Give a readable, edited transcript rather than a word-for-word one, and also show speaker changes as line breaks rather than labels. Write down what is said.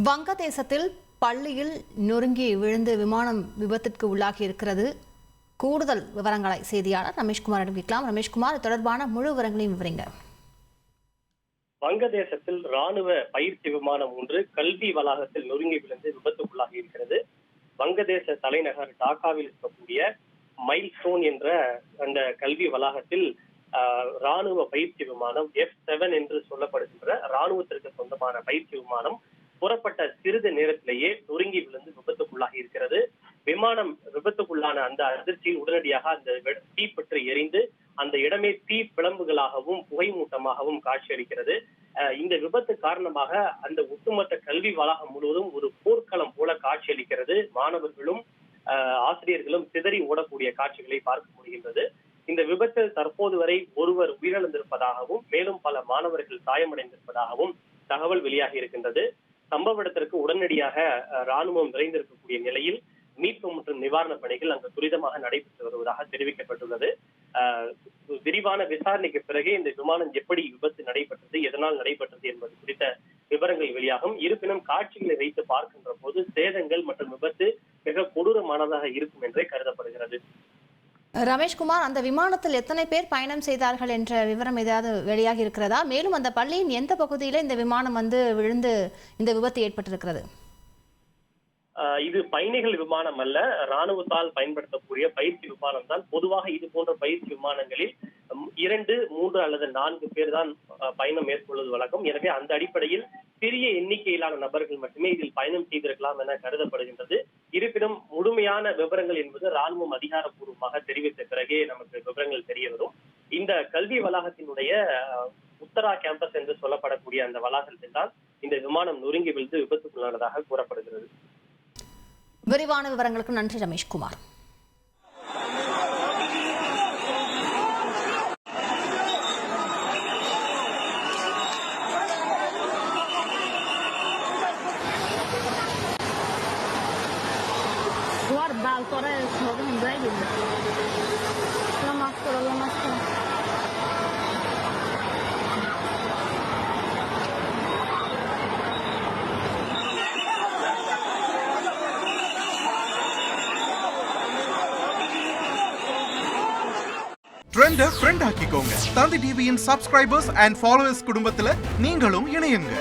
வங்கதேசத்தில் பள்ளியில் நொறுங்கி விழுந்து விமானம் விபத்திற்கு உள்ளாகி இருக்கிறது. கூடுதல் விவரங்களை செய்தியாளர் ரமேஷ்குமாரிடம் கேட்கலாம். ரமேஷ்குமார், தொடர்பான முழு விவரங்களையும் விவரிங்க.
வங்கதேசத்தில் ராணுவ பயிற்சி விமானம் ஒன்று கல்வி வளாகத்தில் நொறுங்கி விழுந்து விபத்துக்குள்ளாகி இருக்கிறது. வங்கதேச தலைநகர் டாக்காவில் இருக்கக்கூடிய மைல்ஸ்டோன் என்ற அந்த கல்வி வளாகத்தில் ராணுவ பயிற்சி விமானம் F7 என்று சொல்லப்படுகின்ற ராணுவத்திற்கு சொந்தமான பயிற்சி விமானம் புறப்பட்ட சிறிது நேரத்திலேயே நொறுங்கி விழுந்து விபத்துக்குள்ளாகி இருக்கிறது. விமானம் விபத்துக்குள்ளான அந்த அதிர்ச்சியில் உடனடியாக அந்த தீப்பற்றி எரிந்து அந்த இடமே தீ பிளம்புகளாகவும் புகை மூட்டமாகவும் காட்சியளிக்கிறது. இந்த விபத்து காரணமாக அந்த ஒட்டுமொத்த கல்வி வளாகம் முழுவதும் ஒரு போர்க்களம் போல காட்சியளிக்கிறது. மாணவர்களும் ஆசிரியர்களும் சிதறி ஓடக்கூடிய காட்சிகளை பார்க்க முடிகின்றது. இந்த விபத்தில் தற்போது வரை ஒருவர் உயிரிழந்திருப்பதாகவும் மேலும் பல மாணவர்கள் காயமடைந்திருப்பதாகவும் தகவல் வெளியாகி இருக்கின்றது. சம்பவ இடத்திற்கு உடனடியாக ராணுவம் விரைந்திருக்கக்கூடிய நிலையில் மீட்பு மற்றும் நிவாரணப் பணிகள் அங்கு துரிதமாக நடைபெற்று வருவதாக தெரிவிக்கப்பட்டுள்ளது. விரிவான விசாரணைக்கு பிறகே இந்த விமானம் எப்படி விபத்து நடைபெற்றது, எதனால் நடைபெற்றது என்பது குறித்த விவரங்கள் வெளியாகும். இருப்பினும் காட்சிகளை வைத்து பார்க்கின்ற போது சேதங்கள் மற்றும் விபத்து மிக கொடூரமானதாக இருக்கும் என்றே கருதப்படுகிறது.
ரமேஷ்குமார், அந்த விமானத்தில் எத்தனை பேர் பயணம் செய்தார்கள் என்ற விவரம் ஏதாவது வெளியாகி இருக்கிறதா? மேலும் அந்த பள்ளியின் எந்த பகுதியில இந்த விமானம் விழுந்து இந்த விபத்து ஏற்பட்டிருக்கிறது?
இது பயணிகள் விமானம் அல்ல, ராணுவத்தால் பயன்படுத்தக்கூடிய பயிற்சி விமானம் தான். பொதுவாக இது போன்ற பயிற்சி விமானங்களில் 2, 3 அல்லது 4 பேர் தான் பயணம் மேற்கொள்வது வழக்கம். எனவே அந்த அடிப்படையில் சிறிய எண்ணிக்கையிலான நபர்கள் மட்டுமே இதில் பயணம் செய்திருக்கலாம் என கருதப்படுகின்றது. இருப்பினும் முழுமையான விவரங்கள் என்பது ராணுவம் அதிகாரப்பூர்வமாக தெரிவித்த பிறகே நமக்கு விவரங்கள் தெரிய வரும். இந்த கல்வி வளாகத்தினுடைய உத்தரா கேம்பஸ் என்று சொல்லப்படக்கூடிய அந்த வளாகத்தில் தான் இந்த விமானம் நொறுங்கி விழுந்து விபத்துக்குள்ளானதாக கூறப்படுகிறது.
விரிவான விவரங்களுக்கு நன்றி Rameshkumar. Guarda, ancora non vedi. La maschera.
Trend friend ஆக்கிக்கோங்க. தந்தி டிவியின் சப்ஸ்கிரைபர்ஸ் அண்ட் ஃபாலோவர்ஸ் குடும்பத்துல நீங்களும் இணையுங்க.